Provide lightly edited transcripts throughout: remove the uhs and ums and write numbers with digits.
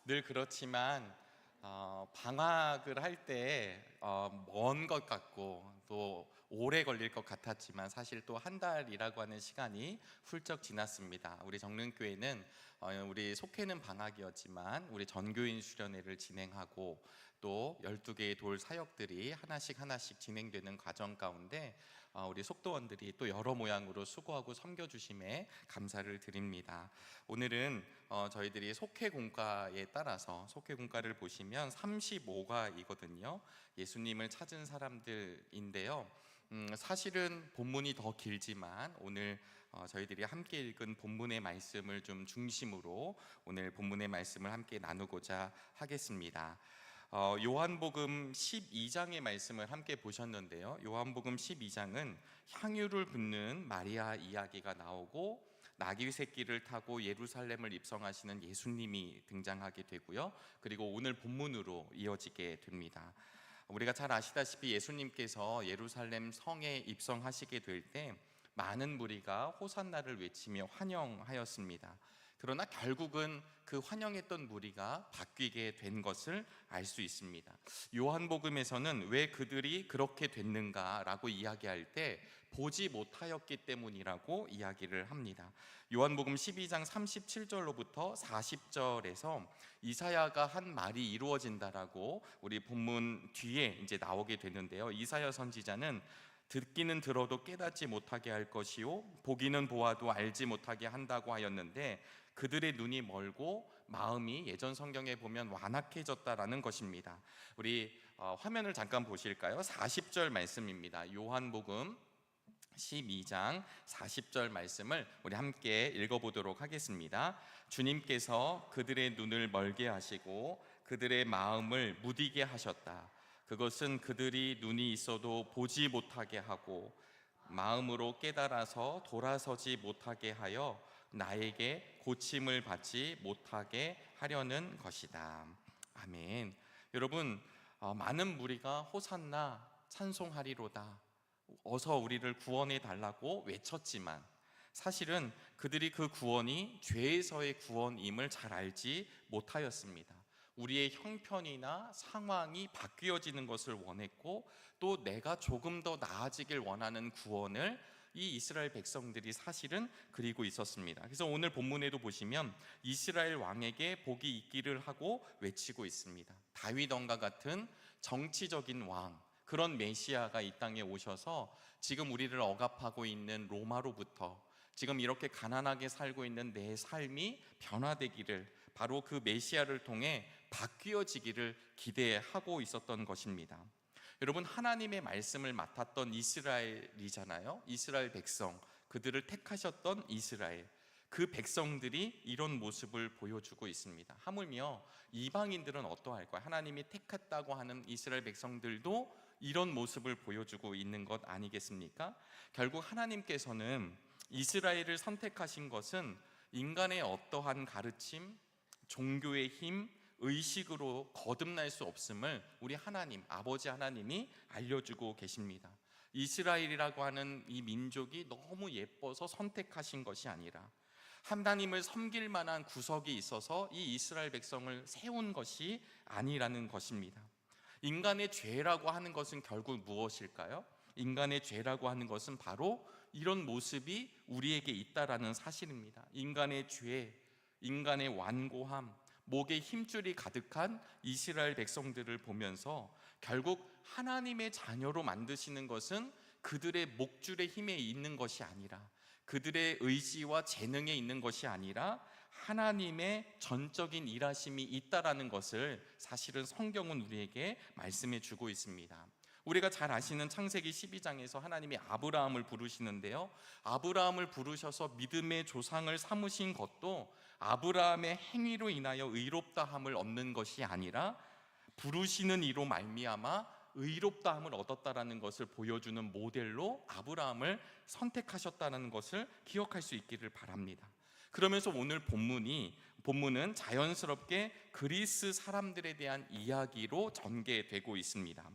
늘 그렇지만 방학을 할 때 먼 것 같고 또 오래 걸릴 것 같았지만 사실 또 한 달이라고 하는 시간이 훌쩍 지났습니다. 우리 정릉교회는 우리 속회는 방학이었지만 우리 전교인 수련회를 진행하고 또 12개의 돌 사역들이 하나씩 하나씩 진행되는 과정 가운데 우리 속도원들이 또 여러 모양으로 수고하고 섬겨주심에 감사를 드립니다. 오늘은 저희들이 속회공과에 따라서 속회공과를 보시면 35과이거든요. 예수님을 찾은 사람들인데요. 사실은 본문이 더 길지만 오늘 저희들이 함께 읽은 본문의 말씀을 좀 중심으로 오늘 본문의 말씀을 함께 나누고자 하겠습니다. 요한복음 12장의 말씀을 함께 보셨는데요. 요한복음 12장은 향유를 붓는 마리아 이야기가 나오고 나귀 새끼를 타고 예루살렘을 입성하시는 예수님이 등장하게 되고요. 그리고 오늘 본문으로 이어지게 됩니다. 우리가 잘 아시다시피 예수님께서 예루살렘 성에 입성하시게 될 때 많은 무리가 호산나를 외치며 환영하였습니다. 그러나 결국은 그 환영했던 무리가 바뀌게 된 것을 알 수 있습니다. 요한복음에서는 왜 그들이 그렇게 됐는가라고 이야기할 때 보지 못하였기 때문이라고 이야기를 합니다. 요한복음 12장 37절로부터 40절에서 이사야가 한 말이 이루어진다라고 우리 본문 뒤에 이제 나오게 되는데요. 이사야 선지자는 듣기는 들어도 깨닫지 못하게 할 것이요 보기는 보아도 알지 못하게 한다고 하였는데 그들의 눈이 멀고 마음이 예전 성경에 보면 완악해졌다라는 것입니다. 우리 화면을 잠깐 보실까요? 40절 말씀입니다. 요한복음 12장 40절 말씀을 우리 함께 읽어보도록 하겠습니다. 주님께서 그들의 눈을 멀게 하시고 그들의 마음을 무디게 하셨다. 그것은 그들이 눈이 있어도 보지 못하게 하고 마음으로 깨달아서 돌아서지 못하게 하여 나에게 고침을 받지 못하게 하려는 것이다. 아멘. 여러분, 많은 무리가 호산나 찬송하리로다, 어서 우리를 구원해 달라고 외쳤지만 사실은 그들이 그 구원이 죄에서의 구원임을 잘 알지 못하였습니다. 우리의 형편이나 상황이 바뀌어지는 것을 원했고 또 내가 조금 더 나아지길 원하는 구원을 이 이스라엘 백성들이 사실은 그리고 있었습니다. 그래서 오늘 본문에도 보시면 이스라엘 왕에게 복이 있기를 하고 외치고 있습니다. 다윗 왕과 같은 정치적인 왕, 그런 메시아가 이 땅에 오셔서 지금 우리를 억압하고 있는 로마로부터 지금 이렇게 가난하게 살고 있는 내 삶이 변화되기를, 바로 그 메시아를 통해 바뀌어지기를 기대하고 있었던 것입니다. 여러분, 하나님의 말씀을 맡았던 이스라엘이잖아요. 이스라엘 백성, 그들을 택하셨던 이스라엘, 그 백성들이 이런 모습을 보여주고 있습니다. 하물며 이방인들은 어떠할까요? 하나님이 택했다고 하는 이스라엘 백성들도 이런 모습을 보여주고 있는 것 아니겠습니까? 결국 하나님께서는 이스라엘을 선택하신 것은 인간의 어떠한 가르침, 종교의 힘, 의식으로 거듭날 수 없음을 우리 하나님, 아버지 하나님이 알려주고 계십니다. 이스라엘이라고 하는 이 민족이 너무 예뻐서 선택하신 것이 아니라 하나님을 섬길 만한 구석이 있어서 이 이스라엘 백성을 세운 것이 아니라는 것입니다. 인간의 죄라고 하는 것은 결국 무엇일까요? 인간의 죄라고 하는 것은 바로 이런 모습이 우리에게 있다라는 사실입니다. 인간의 죄, 인간의 완고함, 목에 힘줄이 가득한 이스라엘 백성들을 보면서 결국 하나님의 자녀로 만드시는 것은 그들의 목줄의 힘에 있는 것이 아니라, 그들의 의지와 재능에 있는 것이 아니라 하나님의 전적인 일하심이 있다라는 것을 사실은 성경은 우리에게 말씀해 주고 있습니다. 우리가 잘 아시는 창세기 12장에서 하나님이 아브라함을 부르시는데요, 아브라함을 부르셔서 믿음의 조상을 삼으신 것도 아브라함의 행위로 인하여 의롭다함을 얻는 것이 아니라 부르시는 이로 말미암아 의롭다함을 얻었다라는 것을 보여주는 모델로 아브라함을 선택하셨다는 것을 기억할 수 있기를 바랍니다. 그러면서 오늘 본문은 자연스럽게 그리스 사람들에 대한 이야기로 전개되고 있습니다.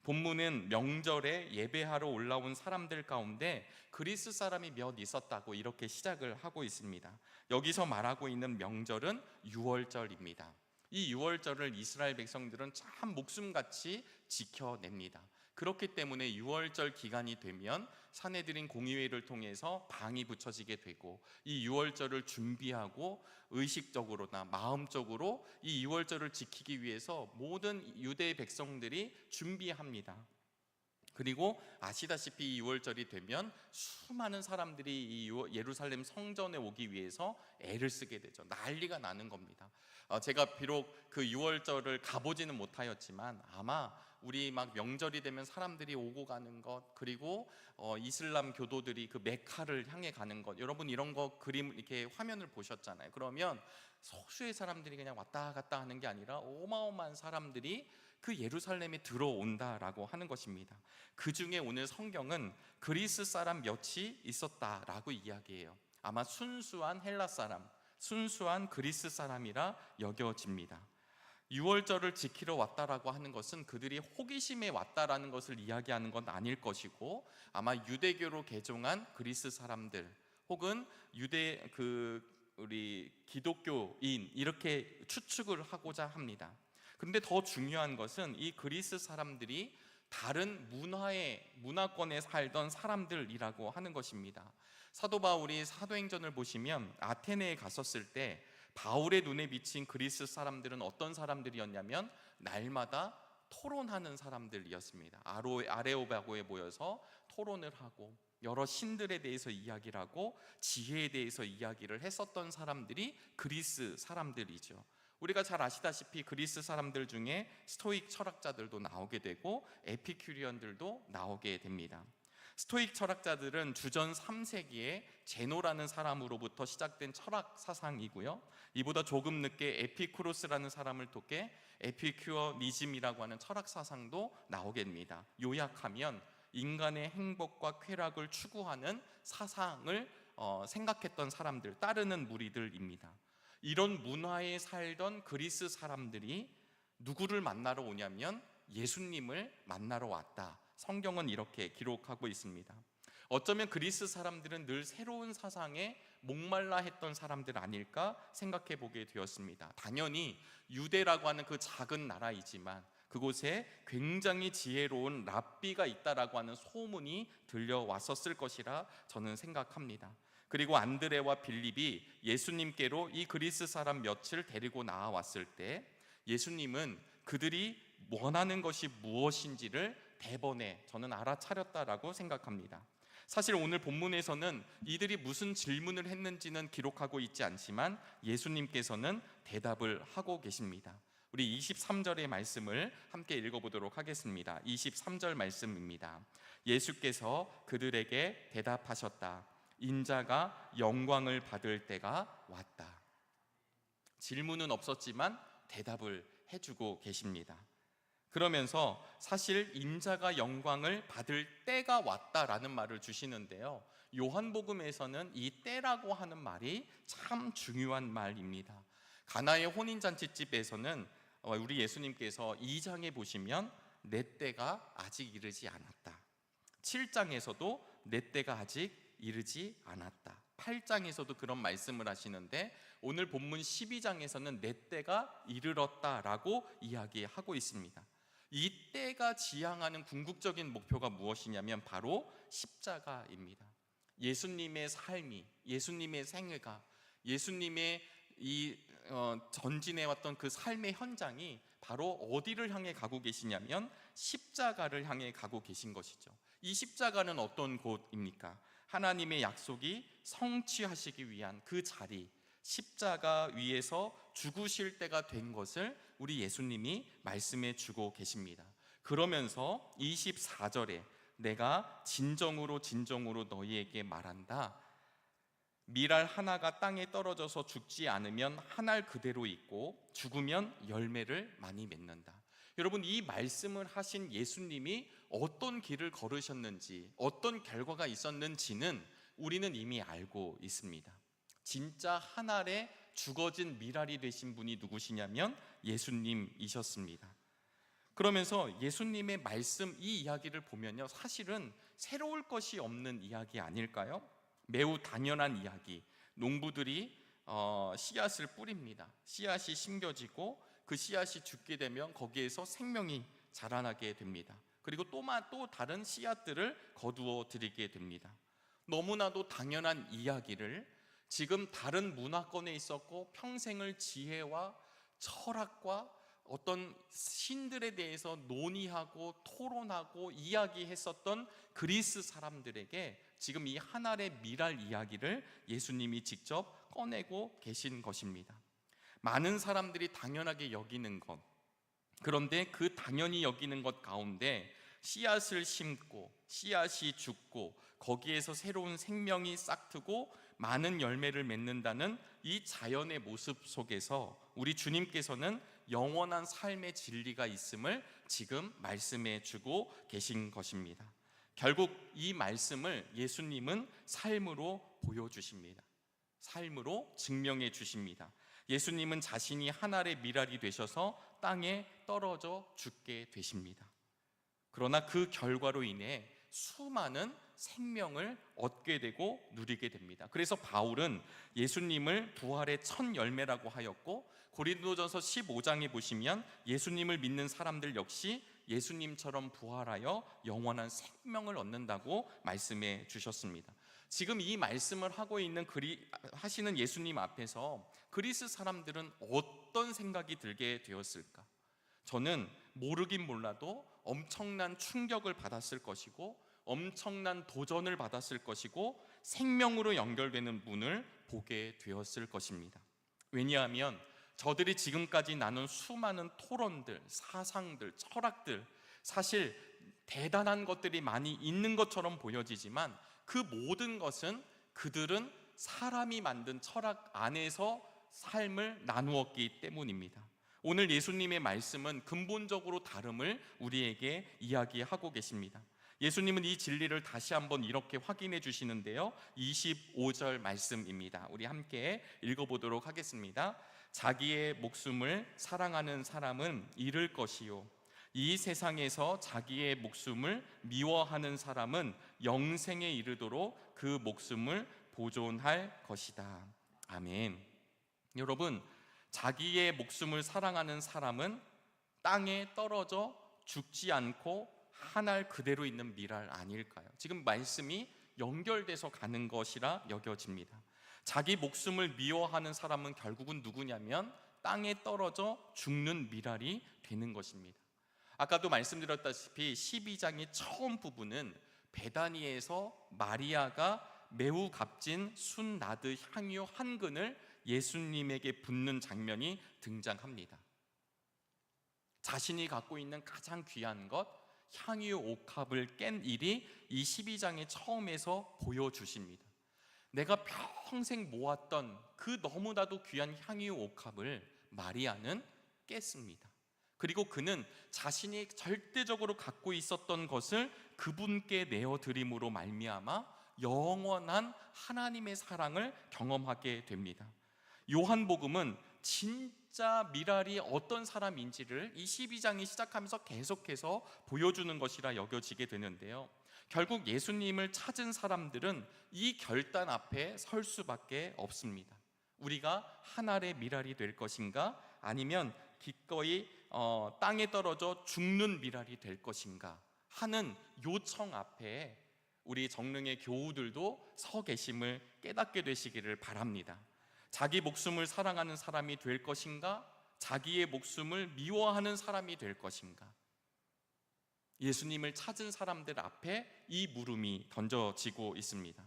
본문은 명절에 예배하러 올라온 사람들 가운데 그리스 사람이 몇 있었다고 이렇게 시작을 하고 있습니다. 여기서 말하고 있는 명절은 유월절입니다. 이 유월절을 이스라엘 백성들은 참 목숨같이 지켜냅니다. 그렇기 때문에 유월절 기간이 되면 산헤드린 공의회를 통해서 방이 붙여지게 되고, 이 유월절을 준비하고 의식적으로나 마음적으로 이 유월절을 지키기 위해서 모든 유대 백성들이 준비합니다. 그리고 아시다시피 이 유월절이 되면 수많은 사람들이 이 예루살렘 성전에 오기 위해서 애를 쓰게 되죠. 난리가 나는 겁니다. 제가 비록 그 유월절을 가보지는 못하였지만 아마 우리 막 명절이 되면 사람들이 오고 가는 것, 그리고 이슬람 교도들이 그 메카를 향해 가는 것, 여러분 이런 거 그림 이렇게 화면을 보셨잖아요. 그러면 소수의 사람들이 그냥 왔다 갔다 하는 게 아니라 어마어마한 사람들이 그 예루살렘에 들어온다라고 하는 것입니다. 그 중에 오늘 성경은 그리스 사람 몇이 있었다라고 이야기해요. 아마 순수한 헬라 사람, 순수한 그리스 사람이라 여겨집니다. 유월절을 지키러 왔다라고 하는 것은 그들이 호기심에 왔다라는 것을 이야기하는 건 아닐 것이고, 아마 유대교로 개종한 그리스 사람들 혹은 우리 기독교인 이렇게 추측을 하고자 합니다. 그런데 더 중요한 것은 이 그리스 사람들이 다른 문화권에 살던 사람들이라고 하는 것입니다. 사도 바울이 사도행전을 보시면 아테네에 갔었을 때 바울의 눈에 비친 그리스 사람들은 어떤 사람들이었냐면 날마다 토론하는 사람들이었습니다. 아레오바고에 모여서 토론을 하고 여러 신들에 대해서 이야기를 하고 지혜에 대해서 이야기를 했었던 사람들이 그리스 사람들이죠. 우리가 잘 아시다시피 그리스 사람들 중에 스토익 철학자들도 나오게 되고 에피큐리언들도 나오게 됩니다. 스토익 철학자들은 주전 3세기에 제노라는 사람으로부터 시작된 철학 사상이고요, 이보다 조금 늦게 에피쿠로스라는 사람을 통해 에피큐어니즘이라고 하는 철학 사상도 나오게 됩니다. 요약하면 인간의 행복과 쾌락을 추구하는 사상을 생각했던 사람들, 따르는 무리들입니다. 이런 문화에 살던 그리스 사람들이 누구를 만나러 오냐면 예수님을 만나러 왔다. 성경은 이렇게 기록하고 있습니다. 어쩌면 그리스 사람들은 늘 새로운 사상에 목말라 했던 사람들 아닐까 생각해 보게 되었습니다. 당연히 유대라고 하는 그 작은 나라이지만 그곳에 굉장히 지혜로운 랍비가 있다라고 하는 소문이 들려왔었을 것이라 저는 생각합니다. 그리고 안드레와 빌립이 예수님께로 이 그리스 사람 몇을 데리고 나와왔을 때 예수님은 그들이 원하는 것이 무엇인지를 대번에 저는 알아차렸다라고 생각합니다. 사실 오늘 본문에서는 이들이 무슨 질문을 했는지는 기록하고 있지 않지만 예수님께서는 대답을 하고 계십니다. 우리 23절의 말씀을 함께 읽어보도록 하겠습니다. 23절 말씀입니다. 예수께서 그들에게 대답하셨다. 인자가 영광을 받을 때가 왔다. 질문은 없었지만 대답을 해주고 계십니다. 그러면서 사실 인자가 영광을 받을 때가 왔다라는 말을 주시는데요, 요한복음에서는 이 때라고 하는 말이 참 중요한 말입니다. 가나의 혼인잔치집에서는 우리 예수님께서 2장에 보시면 내 때가 아직 이르지 않았다, 7장에서도 내 때가 아직 이르지 않았다, 8장에서도 그런 말씀을 하시는데 오늘 본문 12장에서는 내 때가 이르렀다라고 이야기하고 있습니다. 이 때가 지향하는 궁극적인 목표가 무엇이냐면 바로 십자가입니다. 예수님의 삶이, 예수님의 생애가, 예수님의 이 전진해왔던 그 삶의 현장이 바로 어디를 향해 가고 계시냐면 십자가를 향해 가고 계신 것이죠. 이 십자가는 어떤 곳입니까? 하나님의 약속이 성취하시기 위한 그 자리, 십자가 위에서 죽으실 때가 된 것을 우리 예수님이 말씀해 주고 계십니다. 그러면서 24절에 내가 진정으로 너희에게 말한다. 밀알 하나가 땅에 떨어져서 죽지 않으면 한 알 그대로 있고 죽으면 열매를 많이 맺는다. 여러분, 이 말씀을 하신 예수님이 어떤 길을 걸으셨는지, 어떤 결과가 있었는지는 우리는 이미 알고 있습니다. 진짜 한 알에 죽어진 밀알이 되신 분이 누구시냐면 예수님이셨습니다. 그러면서 예수님의 말씀, 이 이야기를 보면요, 사실은 새로울 것이 없는 이야기 아닐까요? 매우 당연한 이야기. 농부들이 씨앗을 뿌립니다. 씨앗이 심겨지고 그 씨앗이 죽게 되면 거기에서 생명이 자라나게 됩니다. 그리고 또 다른 씨앗들을 거두어 드리게 됩니다. 너무나도 당연한 이야기를 지금 다른 문화권에 있었고 평생을 지혜와 철학과 어떤 신들에 대해서 논의하고 토론하고 이야기했었던 그리스 사람들에게 지금 이 한 알의 밀알 이야기를 예수님이 직접 꺼내고 계신 것입니다. 많은 사람들이 당연하게 여기는 것, 그런데 그 당연히 여기는 것 가운데 씨앗을 심고 씨앗이 죽고 거기에서 새로운 생명이 싹트고 많은 열매를 맺는다는 이 자연의 모습 속에서 우리 주님께서는 영원한 삶의 진리가 있음을 지금 말씀해 주고 계신 것입니다. 결국 이 말씀을 예수님은 삶으로 보여주십니다. 삶으로 증명해 주십니다. 예수님은 자신이 한 알의 밀알이 되셔서 땅에 떨어져 죽게 되십니다. 그러나 그 결과로 인해 수많은 생명을 얻게 되고 누리게 됩니다. 그래서 바울은 예수님을 부활의 첫 열매라고 하였고, 고린도전서 15장에 보시면 예수님을 믿는 사람들 역시 예수님처럼 부활하여 영원한 생명을 얻는다고 말씀해 주셨습니다. 지금 이 말씀을 하시는 예수님 앞에서 그리스 사람들은 어떤 생각이 들게 되었을까? 저는 모르긴 몰라도 엄청난 충격을 받았을 것이고 엄청난 도전을 받았을 것이고 생명으로 연결되는 분을 보게 되었을 것입니다. 왜냐하면 저들이 지금까지 나눈 수많은 토론들, 사상들, 철학들, 사실 대단한 것들이 많이 있는 것처럼 보여지지만 그 모든 것은 그들은 사람이 만든 철학 안에서 삶을 나누었기 때문입니다. 오늘 예수님의 말씀은 근본적으로 다름을 우리에게 이야기하고 계십니다. 예수님은 이 진리를 다시 한번 이렇게 확인해 주시는데요, 25절 말씀입니다. 우리 함께 읽어보도록 하겠습니다. 자기의 목숨을 사랑하는 사람은 잃을 것이요, 이 세상에서 자기의 목숨을 미워하는 사람은 영생에 이르도록 그 목숨을 보존할 것이다. 아멘. 여러분, 자기의 목숨을 사랑하는 사람은 땅에 떨어져 죽지 않고 한 알 그대로 있는 밀알 아닐까요? 지금 말씀이 연결돼서 가는 것이라 여겨집니다. 자기 목숨을 미워하는 사람은 결국은 누구냐면 땅에 떨어져 죽는 밀알이 되는 것입니다. 아까도 말씀드렸다시피 12장의 처음 부분은 베다니에서 마리아가 매우 값진 순나드 향유 한 근을 예수님에게 붓는 장면이 등장합니다. 자신이 갖고 있는 가장 귀한 것, 향유 옥합을 깬 일이 이 12장의 처음에서 보여주십니다. 내가 평생 모았던 그 너무나도 귀한 향유 옥합을 마리아는 깼습니다. 그리고 그는 자신이 절대적으로 갖고 있었던 것을 그분께 내어드림으로 말미암아 영원한 하나님의 사랑을 경험하게 됩니다. 요한복음은 진짜 미랄이 어떤 사람인지를 이 12장이 시작하면서 계속해서 보여주는 것이라 여겨지게 되는데요, 결국 예수님을 찾은 사람들은 이 결단 앞에 설 수밖에 없습니다. 우리가 한 알의 미랄이 될 것인가, 아니면 기꺼이 땅에 떨어져 죽는 미랄이 될 것인가 하는 요청 앞에 우리 정릉의 교우들도 서 계심을 깨닫게 되시기를 바랍니다. 자기 목숨을 사랑하는 사람이 될 것인가, 자기의 목숨을 미워하는 사람이 될 것인가? 예수님을 찾은 사람들 앞에 이 물음이 던져지고 있습니다.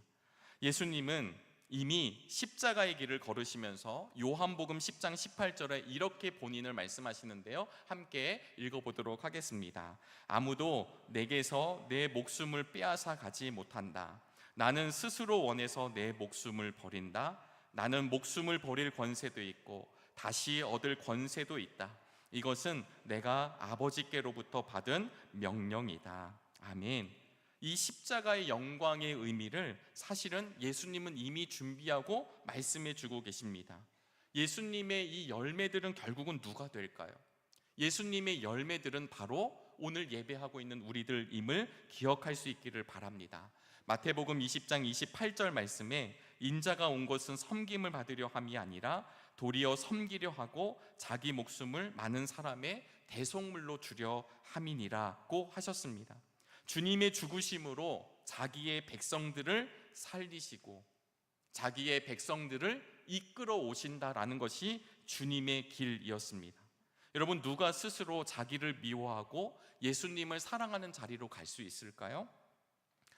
예수님은 이미 십자가의 길을 걸으시면서 요한복음 10장 18절에 이렇게 본인을 말씀하시는데요, 함께 읽어보도록 하겠습니다. 아무도 내게서 내 목숨을 빼앗아 가지 못한다. 나는 스스로 원해서 내 목숨을 버린다. 나는 목숨을 버릴 권세도 있고 다시 얻을 권세도 있다. 이것은 내가 아버지께로부터 받은 명령이다. 아멘. 이 십자가의 영광의 의미를 사실은 예수님은 이미 준비하고 말씀해 주고 계십니다. 예수님의 이 열매들은 결국은 누가 될까요? 예수님의 열매들은 바로 오늘 예배하고 있는 우리들임을 기억할 수 있기를 바랍니다. 마태복음 20장 28절 말씀에 인자가 온 것은 섬김을 받으려 함이 아니라 도리어 섬기려 하고 자기 목숨을 많은 사람의 대속물로 주려 함이니라고 하셨습니다. 주님의 죽으심으로 자기의 백성들을 살리시고 자기의 백성들을 이끌어 오신다라는 것이 주님의 길이었습니다. 여러분, 누가 스스로 자기를 미워하고 예수님을 사랑하는 자리로 갈 수 있을까요?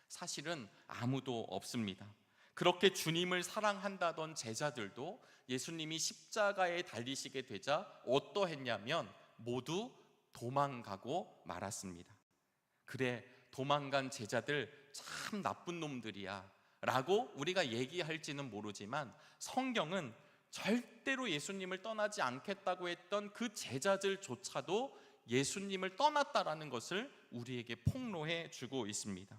사실은 아무도 없습니다. 그렇게 주님을 사랑한다던 제자들도 예수님이 십자가에 달리시게 되자 어떠했냐면 모두 도망가고 말았습니다. 그래, 도망간 제자들 참 나쁜 놈들이야 라고 우리가 얘기할지는 모르지만 성경은 절대로 예수님을 떠나지 않겠다고 했던 그 제자들조차도 예수님을 떠났다라는 것을 우리에게 폭로해 주고 있습니다.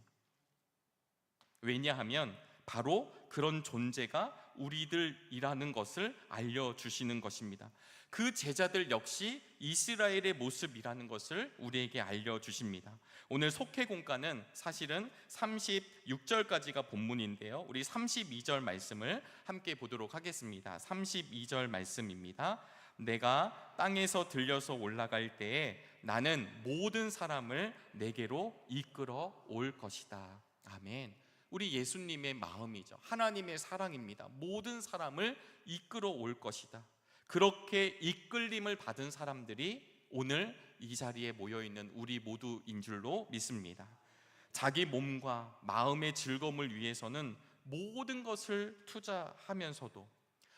왜냐하면 바로 그런 존재가 우리들이라는 것을 알려주시는 것입니다. 그 제자들 역시 이스라엘의 모습이라는 것을 우리에게 알려주십니다. 오늘 속회공과는 사실은 36절까지가 본문인데요, 우리 32절 말씀을 함께 보도록 하겠습니다. 32절 말씀입니다. 내가 땅에서 들려서 올라갈 때에 나는 모든 사람을 내게로 이끌어 올 것이다. 아멘. 우리 예수님의 마음이죠. 하나님의 사랑입니다. 모든 사람을 이끌어 올 것이다. 그렇게 이끌림을 받은 사람들이 오늘 이 자리에 모여있는 우리 모두인 줄로 믿습니다. 자기 몸과 마음의 즐거움을 위해서는 모든 것을 투자하면서도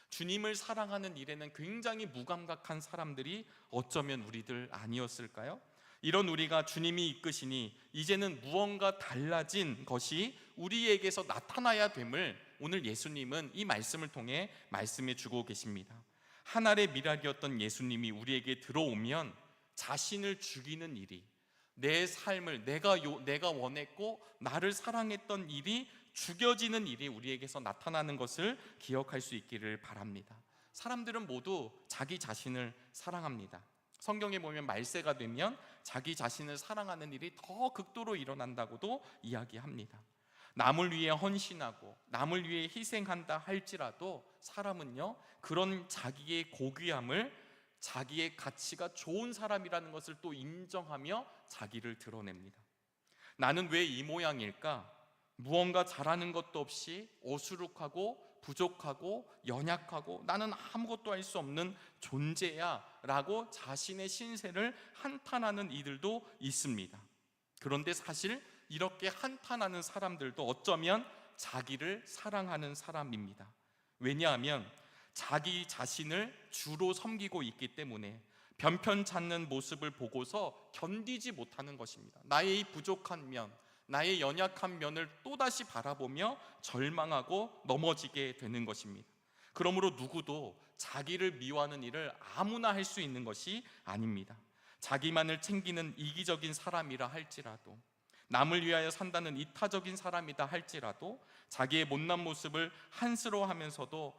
주님을 사랑하는 일에는 굉장히 무감각한 사람들이 어쩌면 우리들 아니었을까요? 이런 우리가 주님이 이끄시니 이제는 무언가 달라진 것이 우리에게서 나타나야 됨을 오늘 예수님은 이 말씀을 통해 말씀해 주고 계십니다. 하늘의 미랄이었던 예수님이 우리에게 들어오면 자신을 죽이는 일이, 내 삶을 내가 원했고 나를 사랑했던 일이 죽여지는 일이 우리에게서 나타나는 것을 기억할 수 있기를 바랍니다. 사람들은 모두 자기 자신을 사랑합니다. 성경에 보면 말세가 되면 자기 자신을 사랑하는 일이 더 극도로 일어난다고도 이야기합니다. 남을 위해 헌신하고 남을 위해 희생한다 할지라도 사람은요, 그런 자기의 고귀함을, 자기의 가치가 좋은 사람이라는 것을 또 인정하며 자기를 드러냅니다. 나는 왜 이 모양일까? 무언가 잘하는 것도 없이 어수룩하고 부족하고 연약하고 나는 아무것도 할 수 없는 존재야 라고 자신의 신세를 한탄하는 이들도 있습니다. 그런데 사실 이렇게 한탄하는 사람들도 어쩌면 자기를 사랑하는 사람입니다. 왜냐하면 자기 자신을 주로 섬기고 있기 때문에 변편 찾는 모습을 보고서 견디지 못하는 것입니다. 나의 이 부족한 면, 나의 연약한 면을 또다시 바라보며 절망하고 넘어지게 되는 것입니다. 그러므로 누구도 자기를 미워하는 일을 아무나 할 수 있는 것이 아닙니다. 자기만을 챙기는 이기적인 사람이라 할지라도, 남을 위하여 산다는 이타적인 사람이다 할지라도 자기의 못난 모습을 한스러워하면서도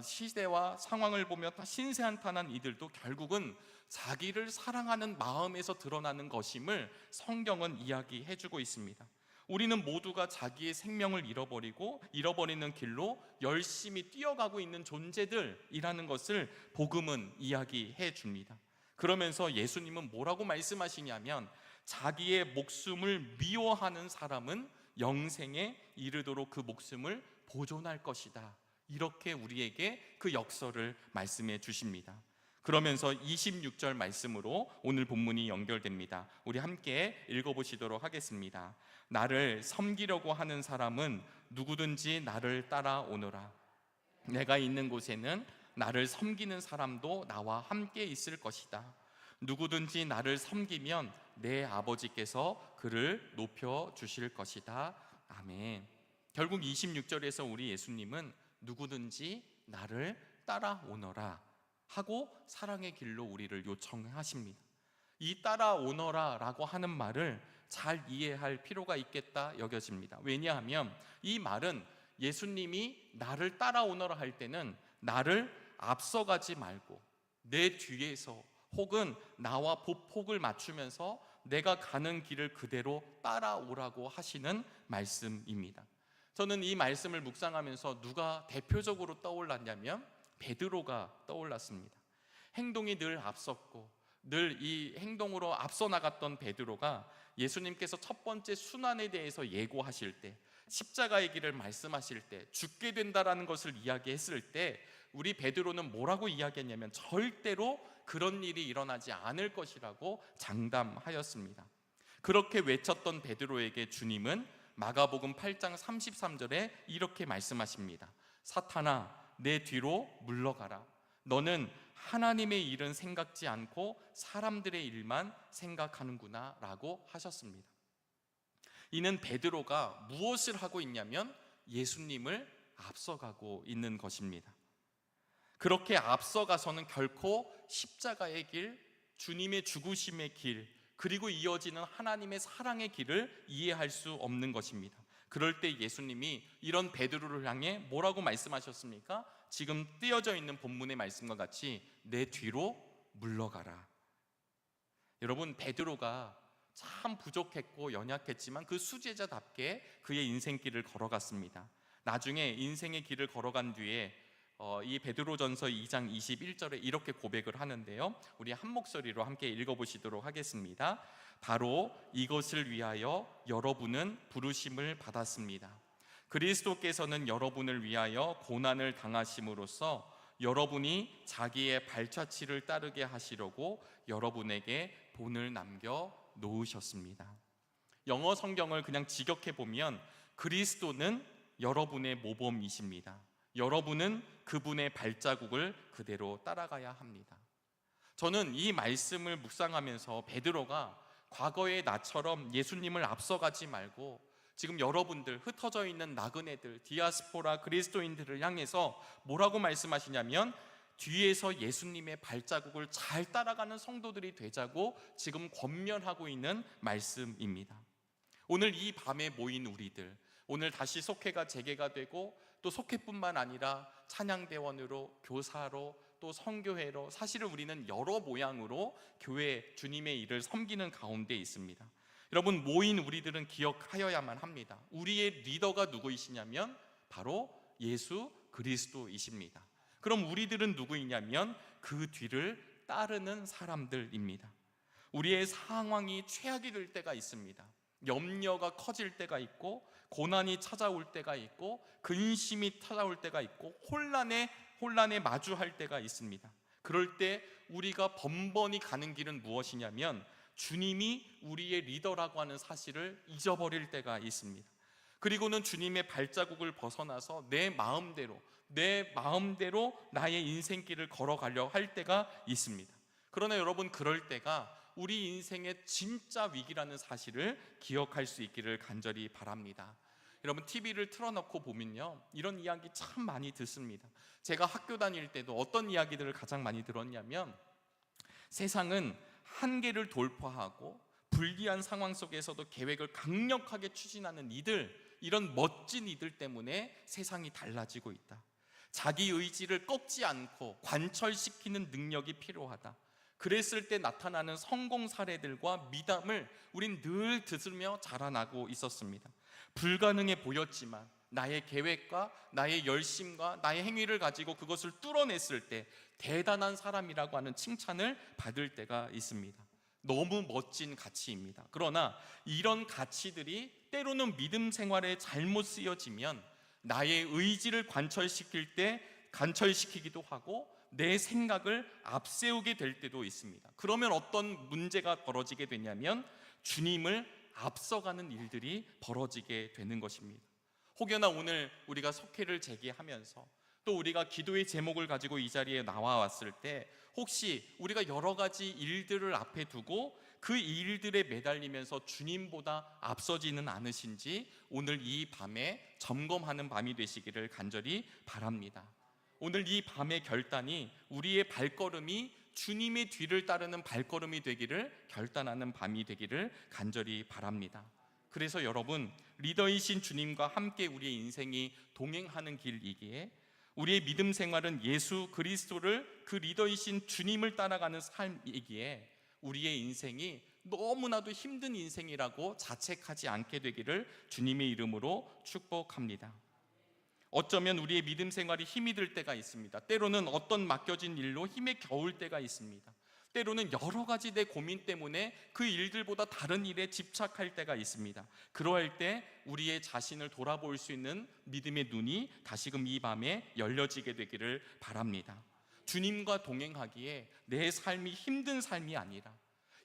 시대와 상황을 보며 신세한탄한 이들도 결국은 자기를 사랑하는 마음에서 드러나는 것임을 성경은 이야기해주고 있습니다. 우리는 모두가 자기의 생명을 잃어버리는 길로 열심히 뛰어가고 있는 존재들이라는 것을 복음은 이야기해 줍니다. 그러면서 예수님은 뭐라고 말씀하시냐면 자기의 목숨을 미워하는 사람은 영생에 이르도록 그 목숨을 보존할 것이다. 이렇게 우리에게 그 역설을 말씀해 주십니다. 그러면서 26절 말씀으로 오늘 본문이 연결됩니다. 우리 함께 읽어보시도록 하겠습니다. 나를 섬기려고 하는 사람은 누구든지 나를 따라오너라. 내가 있는 곳에는 나를 섬기는 사람도 나와 함께 있을 것이다. 누구든지 나를 섬기면 내 아버지께서 그를 높여주실 것이다. 아멘. 결국 26절에서 우리 예수님은 누구든지 나를 따라오너라 하고 사랑의 길로 우리를 요청하십니다. 이 따라오너라 라고 하는 말을 잘 이해할 필요가 있겠다 여겨집니다. 왜냐하면 이 말은 예수님이 나를 따라오너라 할 때는 나를 앞서가지 말고 내 뒤에서 혹은 나와 보폭을 맞추면서 내가 가는 길을 그대로 따라오라고 하시는 말씀입니다. 저는 이 말씀을 묵상하면서 누가 대표적으로 떠올랐냐면 베드로가 떠올랐습니다. 행동이 늘 앞섰고 늘 이 행동으로 앞서 나갔던 베드로가 예수님께서 첫 번째 순환에 대해서 예고하실 때, 십자가의 길을 말씀하실 때, 죽게 된다라는 것을 이야기했을 때 우리 베드로는 뭐라고 이야기했냐면 절대로 그런 일이 일어나지 않을 것이라고 장담하였습니다. 그렇게 외쳤던 베드로에게 주님은 마가복음 8장 33절에 이렇게 말씀하십니다. 사탄아, 내 뒤로 물러가라. 너는 하나님의 일은 생각지 않고 사람들의 일만 생각하는구나 라고 하셨습니다. 이는 베드로가 무엇을 하고 있냐면 예수님을 앞서가고 있는 것입니다. 그렇게 앞서가서는 결코 십자가의 길, 주님의 죽으심의 길, 그리고 이어지는 하나님의 사랑의 길을 이해할 수 없는 것입니다. 그럴 때 예수님이 이런 베드로를 향해 뭐라고 말씀하셨습니까? 지금 띄어져 있는 본문의 말씀과 같이 내 뒤로 물러가라. 여러분, 베드로가 참 부족했고 연약했지만 그 수제자답게 그의 인생길을 걸어갔습니다. 나중에 인생의 길을 걸어간 뒤에 이 베드로전서 2장 21절에 이렇게 고백을 하는데요, 우리 한 목소리로 함께 읽어보시도록 하겠습니다. 바로 이것을 위하여 여러분은 부르심을 받았습니다. 그리스도께서는 여러분을 위하여 고난을 당하심으로써 여러분이 자기의 발자취를 따르게 하시려고 여러분에게 본을 남겨 놓으셨습니다. 영어 성경을 그냥 직역해 보면 그리스도는 여러분의 모범이십니다. 여러분은 그분의 발자국을 그대로 따라가야 합니다. 저는 이 말씀을 묵상하면서 베드로가 과거의 나처럼 예수님을 앞서가지 말고 지금 여러분들, 흩어져 있는 나그네들, 디아스포라 그리스도인들을 향해서 뭐라고 말씀하시냐면 뒤에서 예수님의 발자국을 잘 따라가는 성도들이 되자고 지금 권면하고 있는 말씀입니다. 오늘 이 밤에 모인 우리들, 오늘 다시 속회가 재개가 되고 또 속회뿐만 아니라 찬양대원으로, 교사로, 또 선교회로, 사실은 우리는 여러 모양으로 교회 주님의 일을 섬기는 가운데 있습니다. 여러분, 모인 우리들은 기억하여야만 합니다. 우리의 리더가 누구이시냐면 바로 예수 그리스도이십니다. 그럼 우리들은 누구이냐면 그 뒤를 따르는 사람들입니다. 우리의 상황이 최악이 될 때가 있습니다. 염려가 커질 때가 있고, 고난이 찾아올 때가 있고, 근심이 찾아올 때가 있고, 혼란에 마주할 때가 있습니다. 그럴 때 우리가 번번이 가는 길은 무엇이냐면 주님이 우리의 리더라고 하는 사실을 잊어버릴 때가 있습니다. 그리고는 주님의 발자국을 벗어나서 내 마음대로 나의 인생길을 걸어가려 할 때가 있습니다. 그러나 여러분, 그럴 때가 우리 인생의 진짜 위기라는 사실을 기억할 수 있기를 간절히 바랍니다. 여러분, TV를 틀어놓고 보면요, 이런 이야기 참 많이 듣습니다. 제가 학교 다닐 때도 어떤 이야기들을 가장 많이 들었냐면 세상은 한계를 돌파하고 불리한 상황 속에서도 계획을 강력하게 추진하는 이런 멋진 이들 때문에 세상이 달라지고 있다. 자기 의지를 꺾지 않고 관철시키는 능력이 필요하다. 그랬을 때 나타나는 성공 사례들과 미담을 우린 늘 들으며 자라나고 있었습니다. 불가능해 보였지만 나의 계획과 나의 열심과 나의 행위를 가지고 그것을 뚫어냈을 때 대단한 사람이라고 하는 칭찬을 받을 때가 있습니다. 너무 멋진 가치입니다. 그러나 이런 가치들이 때로는 믿음 생활에 잘못 쓰여지면 나의 의지를 관철시키기도 하고 내 생각을 앞세우게 될 때도 있습니다. 그러면 어떤 문제가 벌어지게 되냐면 주님을 앞서가는 일들이 벌어지게 되는 것입니다. 혹여나 오늘 우리가 속회를 재개하면서 또 우리가 기도의 제목을 가지고 이 자리에 나와왔을 때 혹시 우리가 여러 가지 일들을 앞에 두고 그 일들에 매달리면서 주님보다 앞서지는 않으신지 오늘 이 밤에 점검하는 밤이 되시기를 간절히 바랍니다. 오늘 이 밤의 결단이 우리의 발걸음이 주님의 뒤를 따르는 발걸음이 되기를 결단하는 밤이 되기를 간절히 바랍니다. 그래서 여러분, 리더이신 주님과 함께 우리의 인생이 동행하는 길이기에 우리의 믿음 생활은 예수 그리스도를 그 리더이신 주님을 따라가는 삶이기에 우리의 인생이 너무나도 힘든 인생이라고 자책하지 않게 되기를 주님의 이름으로 축복합니다. 어쩌면 우리의 믿음 생활이 힘이 들 때가 있습니다. 때로는 어떤 맡겨진 일로 힘에 겨울 때가 있습니다. 때로는 여러 가지 내 고민 때문에 그 일들보다 다른 일에 집착할 때가 있습니다. 그러할 때 우리의 자신을 돌아볼 수 있는 믿음의 눈이 다시금 이 밤에 열려지게 되기를 바랍니다. 주님과 동행하기에 내 삶이 힘든 삶이 아니라,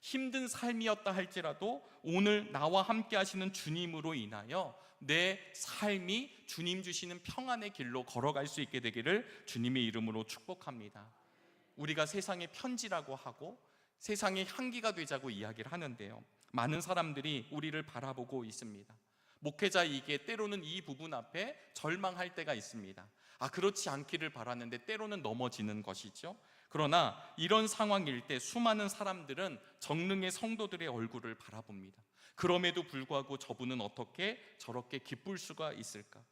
힘든 삶이었다 할지라도 오늘 나와 함께 하시는 주님으로 인하여 내 삶이 주님 주시는 평안의 길로 걸어갈 수 있게 되기를 주님의 이름으로 축복합니다. 우리가 세상의 편지라고 하고 세상의 향기가 되자고 이야기를 하는데요, 많은 사람들이 우리를 바라보고 있습니다. 목회자이기에 때로는 이 부분 앞에 절망할 때가 있습니다. 그렇지 않기를 바라는데 때로는 넘어지는 것이죠. 그러나 이런 상황일 때 수많은 사람들은 정릉의 성도들의 얼굴을 바라봅니다. 그럼에도 불구하고 저분은 어떻게 저렇게 기쁠 수가 있을까?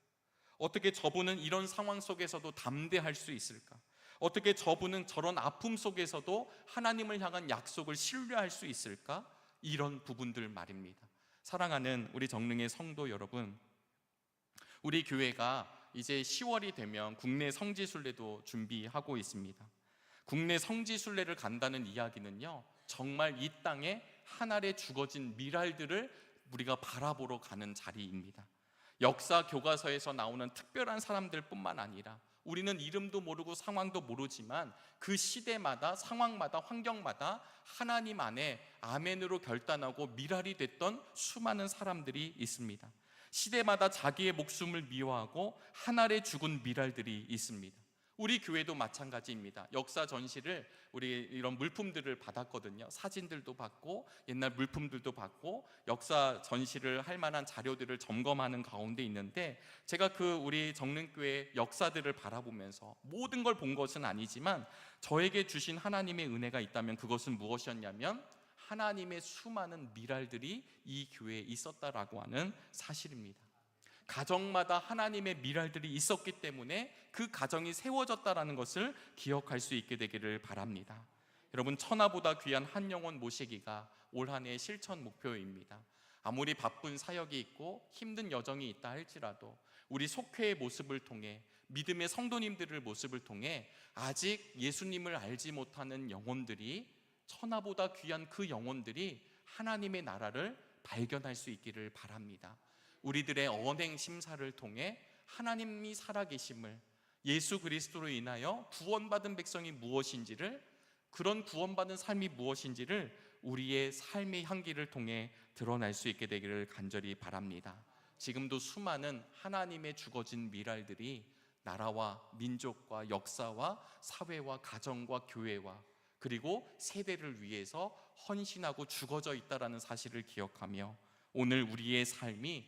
어떻게 저분은 이런 상황 속에서도 담대할 수 있을까? 어떻게 저분은 저런 아픔 속에서도 하나님을 향한 약속을 신뢰할 수 있을까? 이런 부분들 말입니다. 사랑하는 우리 정릉의 성도 여러분, 우리 교회가 이제 10월이 되면 국내 성지순례도 준비하고 있습니다. 국내 성지순례를 간다는 이야기는요, 정말 이 땅에 하늘에 죽어진 미랄들을 우리가 바라보러 가는 자리입니다. 역사 교과서에서 나오는 특별한 사람들 뿐만 아니라 우리는 이름도 모르고 상황도 모르지만 그 시대마다 상황마다 환경마다 하나님 안에 아멘으로 결단하고 미랄이 됐던 수많은 사람들이 있습니다. 시대마다 자기의 목숨을 미워하고 하늘에 죽은 미랄들이 있습니다. 우리 교회도 마찬가지입니다. 역사 전시를 우리 이런 물품들을 받았거든요. 사진들도 받고 옛날 물품들도 받고 역사 전시를 할 만한 자료들을 점검하는 가운데 있는데, 제가 그 우리 정릉교회 역사들을 바라보면서 모든 걸 본 것은 아니지만 저에게 주신 하나님의 은혜가 있다면 그것은 무엇이었냐면 하나님의 수많은 미랄들이 이 교회에 있었다라고 하는 사실입니다. 가정마다 하나님의 미랄들이 있었기 때문에 그 가정이 세워졌다라는 것을 기억할 수 있게 되기를 바랍니다. 여러분, 천하보다 귀한 한 영혼 모시기가 올 한 해의 실천 목표입니다. 아무리 바쁜 사역이 있고 힘든 여정이 있다 할지라도 우리 속회의 모습을 통해, 믿음의 성도님들의 모습을 통해 아직 예수님을 알지 못하는 영혼들이, 천하보다 귀한 그 영혼들이 하나님의 나라를 발견할 수 있기를 바랍니다. 우리들의 언행 심사를 통해 하나님이 살아계심을, 예수 그리스도로 인하여 구원받은 백성이 무엇인지를, 그런 구원받은 삶이 무엇인지를 우리의 삶의 향기를 통해 드러날 수 있게 되기를 간절히 바랍니다. 지금도 수많은 하나님의 죽어진 미랄들이 나라와 민족과 역사와 사회와 가정과 교회와 그리고 세대를 위해서 헌신하고 죽어져 있다는 사실을 기억하며 오늘 우리의 삶이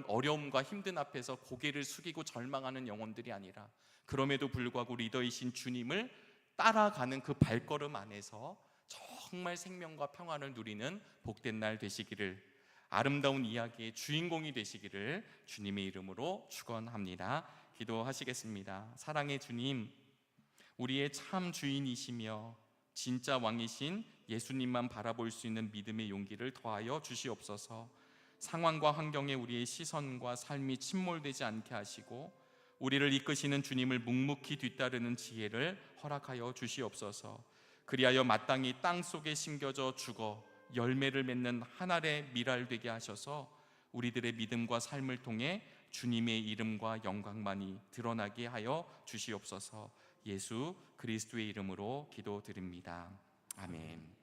어려움과 힘든 앞에서 고개를 숙이고 절망하는 영혼들이 아니라 그럼에도 불구하고 리더이신 주님을 따라가는 그 발걸음 안에서 정말 생명과 평안을 누리는 복된 날 되시기를, 아름다운 이야기의 주인공이 되시기를 주님의 이름으로 축원합니다. 기도하시겠습니다. 사랑의 주님, 우리의 참 주인이시며 진짜 왕이신 예수님만 바라볼 수 있는 믿음의 용기를 더하여 주시옵소서. 상황과 환경에 우리의 시선과 삶이 침몰되지 않게 하시고 우리를 이끄시는 주님을 묵묵히 뒤따르는 지혜를 허락하여 주시옵소서. 그리하여 마땅히 땅 속에 심겨져 죽어 열매를 맺는 한 알의 미랄 되게 하셔서 우리들의 믿음과 삶을 통해 주님의 이름과 영광만이 드러나게 하여 주시옵소서. 예수 그리스도의 이름으로 기도드립니다. 아멘.